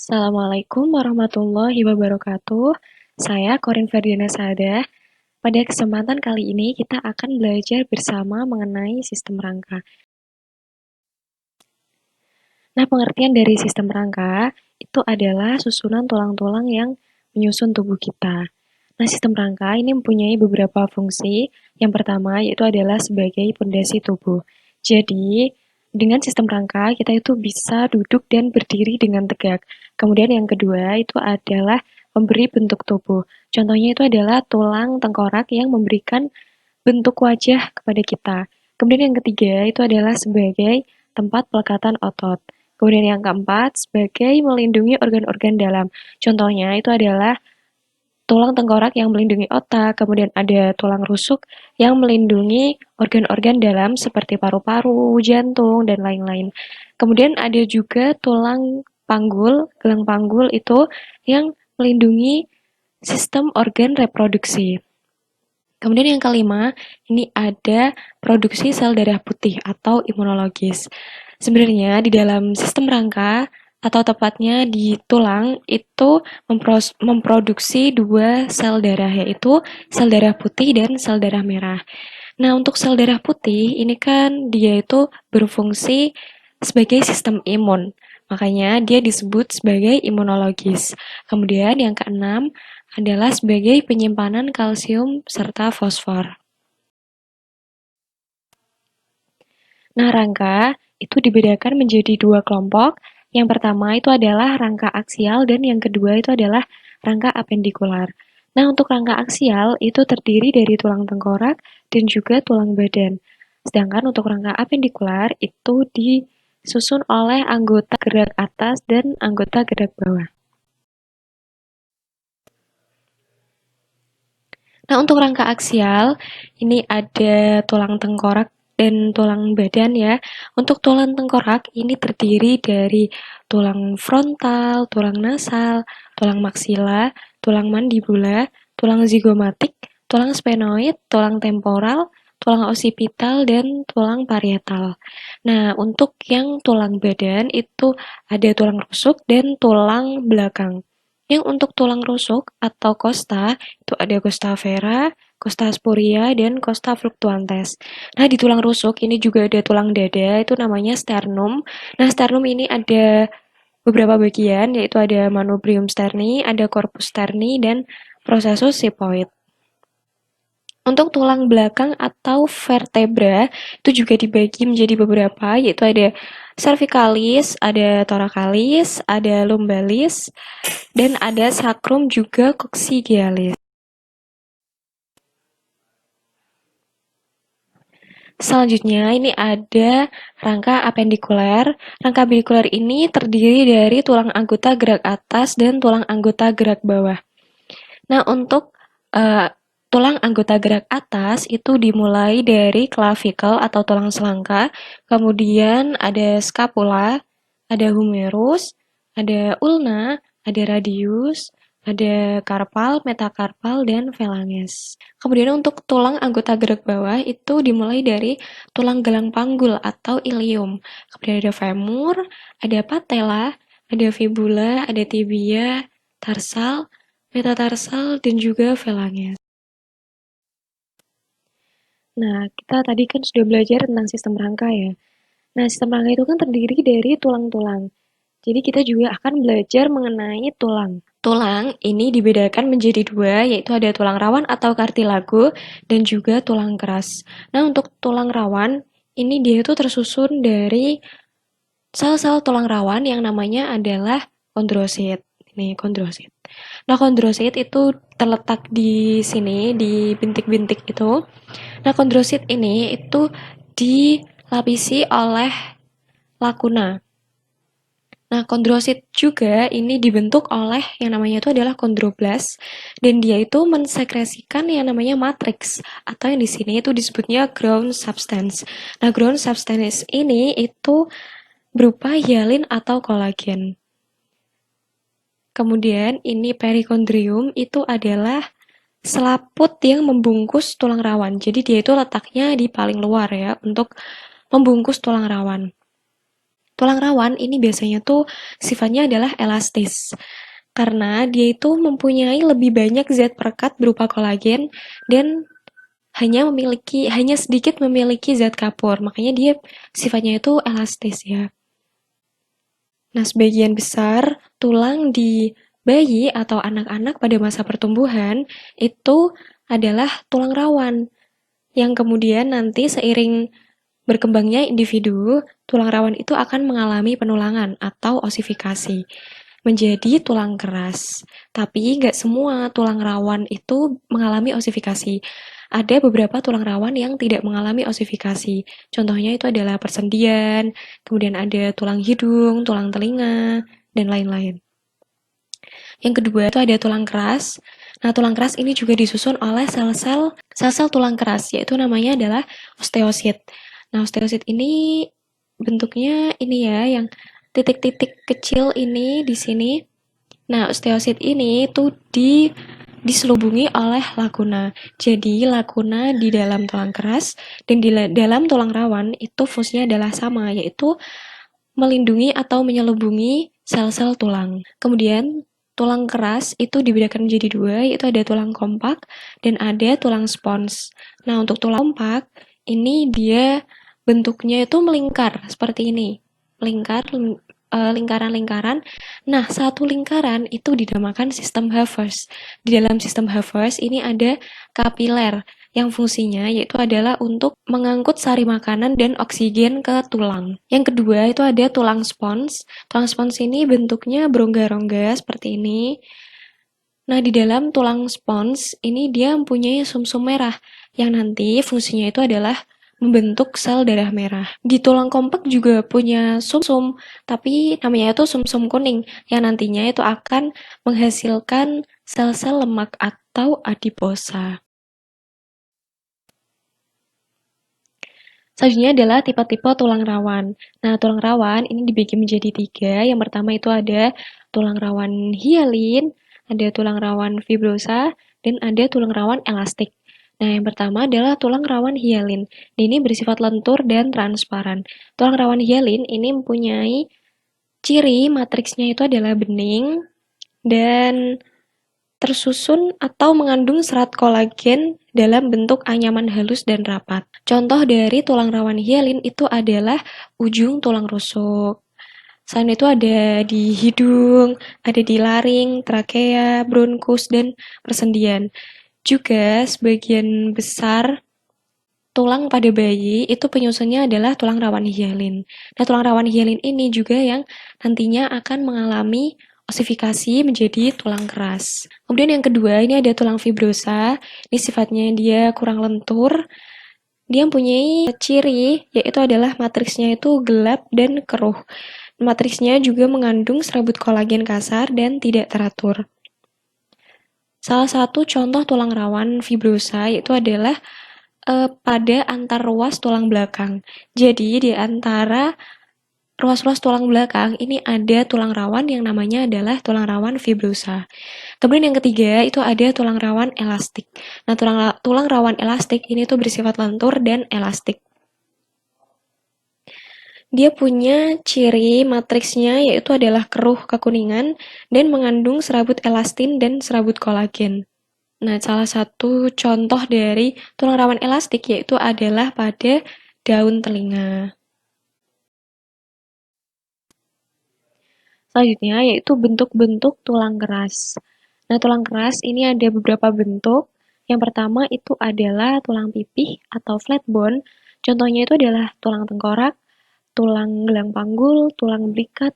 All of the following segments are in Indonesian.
Assalamualaikum warahmatullahi wabarakatuh. Saya Corin Ferdiana Saada. Pada kesempatan kali ini kita akan belajar bersama mengenai sistem rangka. Nah, pengertian dari sistem rangka itu adalah susunan tulang-tulang yang menyusun tubuh kita. Nah, sistem rangka ini mempunyai beberapa fungsi. Yang pertama yaitu adalah sebagai pondasi tubuh. Jadi, dengan sistem rangka kita itu bisa duduk dan berdiri dengan tegak. Kemudian yang kedua itu adalah memberi bentuk tubuh. Contohnya itu adalah tulang tengkorak yang memberikan bentuk wajah kepada kita. Kemudian yang ketiga itu adalah sebagai tempat pelekatan otot. Kemudian yang keempat sebagai melindungi organ-organ dalam. Contohnya itu adalah tulang tengkorak yang melindungi otak, kemudian ada tulang rusuk yang melindungi organ-organ dalam seperti paru-paru, jantung, dan lain-lain. Kemudian ada juga tulang panggul, gelang panggul itu yang melindungi sistem organ reproduksi. Kemudian yang kelima, ini ada produksi sel darah putih atau imunologis. Sebenarnya di dalam sistem rangka atau tepatnya di tulang itu memproduksi dua sel darah, yaitu sel darah putih dan sel darah merah. Nah, untuk sel darah putih ini kan dia itu berfungsi sebagai sistem imun. Makanya dia disebut sebagai imunologis. Kemudian yang keenam adalah sebagai penyimpanan kalsium serta fosfor. Nah, rangka itu dibedakan menjadi dua kelompok. Yang pertama itu adalah rangka aksial dan yang kedua itu adalah rangka apendikular. Nah, untuk rangka aksial itu terdiri dari tulang tengkorak dan juga tulang badan. Sedangkan untuk rangka apendikular itu disusun oleh anggota gerak atas dan anggota gerak bawah. Nah, untuk rangka aksial, ini ada tulang tengkorak dan tulang badan ya. Untuk tulang tengkorak ini terdiri dari tulang frontal, tulang nasal, tulang maksila, tulang mandibula, tulang zigomatik, tulang sphenoid, tulang temporal, tulang occipital, dan tulang parietal. Nah, untuk yang tulang badan itu ada tulang rusuk dan tulang belakang. Yang untuk tulang rusuk atau costa itu ada costa vera, costa sporia, dan costa fluctuantes. Nah, di tulang rusuk ini juga ada tulang dada, itu namanya sternum. Nah, sternum ini ada beberapa bagian, yaitu ada manubrium sterni, ada corpus sterni, dan processus sepoid. Untuk tulang belakang atau vertebra itu juga dibagi menjadi beberapa, yaitu ada cervicalis, ada thoracalis, ada lumbalis, dan ada sacrum juga coccygealis. Selanjutnya ini ada rangka apendikuler. Rangka apendikuler ini terdiri dari tulang anggota gerak atas dan tulang anggota gerak bawah. Nah, untuk tulang anggota gerak atas itu dimulai dari clavicle atau tulang selangka, kemudian ada scapula, ada humerus, ada ulna, ada radius, ada karpal, metakarpal, dan phalanges. Kemudian untuk tulang anggota gerak bawah itu dimulai dari tulang gelang panggul atau ilium. Kemudian ada femur, ada patella, ada fibula, ada tibia, tarsal, metatarsal, dan juga phalanges. Nah, kita tadi kan sudah belajar tentang sistem rangka ya. Nah, sistem rangka itu kan terdiri dari tulang-tulang. Jadi kita juga akan belajar mengenai tulang. Tulang ini dibedakan menjadi dua, yaitu ada tulang rawan atau kartilago dan juga tulang keras. Nah, untuk tulang rawan, ini dia itu tersusun dari sel-sel tulang rawan yang namanya adalah kondrosit. Ini kondrosit. Nah, kondrosit itu terletak di sini, di bintik-bintik itu. Nah, kondrosit ini itu dilapisi oleh lakuna. Nah, kondrosit juga ini dibentuk oleh yang namanya itu adalah kondroblas dan dia itu mensekresikan yang namanya matriks atau yang di sini itu disebutnya ground substance. Nah, ground substance ini itu berupa hialin atau kolagen. Kemudian ini perikondrium itu adalah selaput yang membungkus tulang rawan. Jadi dia itu letaknya di paling luar ya untuk membungkus tulang rawan. Tulang rawan ini biasanya tuh sifatnya adalah elastis, karena dia itu mempunyai lebih banyak zat perekat berupa kolagen dan hanya sedikit memiliki zat kapur, makanya dia sifatnya itu elastis ya. Nah, sebagian besar tulang di bayi atau anak-anak pada masa pertumbuhan itu adalah tulang rawan yang kemudian nanti seiring berkembangnya individu, tulang rawan itu akan mengalami penulangan atau osifikasi menjadi tulang keras. Tapi nggak semua tulang rawan itu mengalami osifikasi. Ada beberapa tulang rawan yang tidak mengalami osifikasi. Contohnya itu adalah persendian, kemudian ada tulang hidung, tulang telinga, dan lain-lain. Yang kedua itu ada tulang keras. Nah, tulang keras ini juga disusun oleh sel-sel tulang keras, yaitu namanya adalah osteosit. Nah, osteosit ini bentuknya ini ya, yang titik-titik kecil ini di sini. Nah, osteosit ini tuh diselubungi oleh lakuna. Jadi, lakuna di dalam tulang keras dan di dalam tulang rawan itu fungsinya adalah sama, yaitu melindungi atau menyelubungi sel-sel tulang. Kemudian, tulang keras itu dibedakan menjadi dua, yaitu ada tulang kompak dan ada tulang spons. Nah, untuk tulang kompak, ini dia bentuknya itu melingkar seperti ini. Lingkaran-lingkaran. Nah, satu lingkaran itu dinamakan sistem Havers. Di dalam sistem Havers ini ada kapiler yang fungsinya yaitu adalah untuk mengangkut sari makanan dan oksigen ke tulang. Yang kedua itu ada tulang spons. Tulang spons ini bentuknya berongga-rongga seperti ini. Nah, di dalam tulang spons ini dia mempunyai sumsum merah yang nanti fungsinya itu adalah membentuk sel darah merah. Di tulang kompak juga punya sumsum, tapi namanya itu sumsum kuning yang nantinya itu akan menghasilkan sel-sel lemak atau adiposa. Selanjutnya adalah tipe-tipe tulang rawan. Nah, tulang rawan ini dibagi menjadi tiga. Yang pertama itu ada tulang rawan hialin, ada tulang rawan fibrosa, dan ada tulang rawan elastik. Nah, yang pertama adalah tulang rawan hialin. Ini bersifat lentur dan transparan. Tulang rawan hialin ini mempunyai ciri matriksnya itu adalah bening dan tersusun atau mengandung serat kolagen dalam bentuk anyaman halus dan rapat. Contoh dari tulang rawan hialin itu adalah ujung tulang rusuk. Selain itu ada di hidung, ada di laring, trakea, bronkus, dan persendian. Juga sebagian besar tulang pada bayi itu penyusunnya adalah tulang rawan hialin. Nah, tulang rawan hialin ini juga yang nantinya akan mengalami osifikasi menjadi tulang keras. Kemudian yang kedua, ini ada tulang fibrosa. Ini sifatnya dia kurang lentur. Dia mempunyai ciri, yaitu adalah matriksnya itu gelap dan keruh. Matriksnya juga mengandung serabut kolagen kasar dan tidak teratur. Salah satu contoh tulang rawan fibrosa yaitu adalah pada antar ruas tulang belakang. Jadi di antara ruas-ruas tulang belakang ini ada tulang rawan yang namanya adalah tulang rawan fibrosa. Kemudian yang ketiga itu ada tulang rawan elastik. Nah, tulang rawan elastik ini tuh bersifat lentur dan elastik. Dia punya ciri matriksnya yaitu adalah keruh kekuningan dan mengandung serabut elastin dan serabut kolagen. Nah, salah satu contoh dari tulang rawan elastik yaitu adalah pada daun telinga. Selanjutnya yaitu bentuk-bentuk tulang keras. Nah, tulang keras ini ada beberapa bentuk. Yang pertama itu adalah tulang pipih atau flat bone. Contohnya itu adalah tulang tengkorak, tulang gelang panggul, tulang belikat.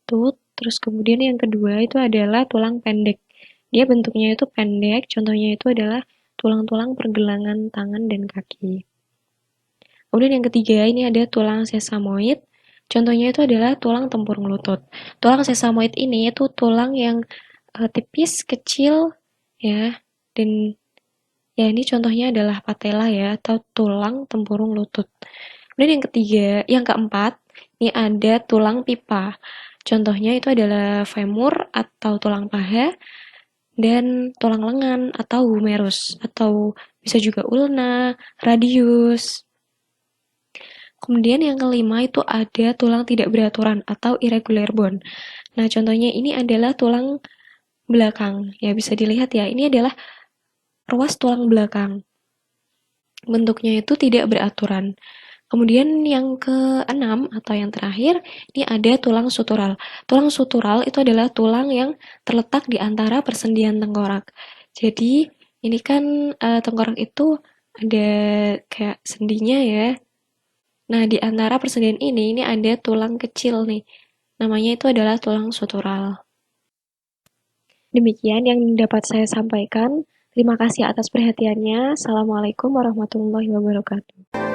Terus kemudian yang kedua itu adalah tulang pendek. Dia bentuknya itu pendek, contohnya itu adalah tulang-tulang pergelangan tangan dan kaki. Kemudian yang ketiga ini ada tulang sesamoid. Contohnya itu adalah tulang tempurung lutut. Tulang sesamoid ini itu tulang yang tipis, kecil, ya, dan ya ini contohnya adalah patella ya, atau tulang tempurung lutut. Kemudian yang ketiga, yang keempat, ini ada tulang pipa. Contohnya itu adalah femur atau tulang paha, dan tulang lengan atau humerus, atau bisa juga ulna, radius. Kemudian yang kelima itu ada tulang tidak beraturan atau irregular bone. Nah, contohnya ini adalah tulang belakang. Ya, bisa dilihat ya, ini adalah ruas tulang belakang. Bentuknya itu tidak beraturan. Kemudian yang keenam atau yang terakhir, ini ada tulang sutural. Tulang sutural itu adalah tulang yang terletak di antara persendian tengkorak. Jadi, ini kan tengkorak itu ada kayak sendinya ya. Nah, di antara persendian ini ada tulang kecil nih. Namanya itu adalah tulang sutural. Demikian yang dapat saya sampaikan. Terima kasih atas perhatiannya. Assalamualaikum warahmatullahi wabarakatuh.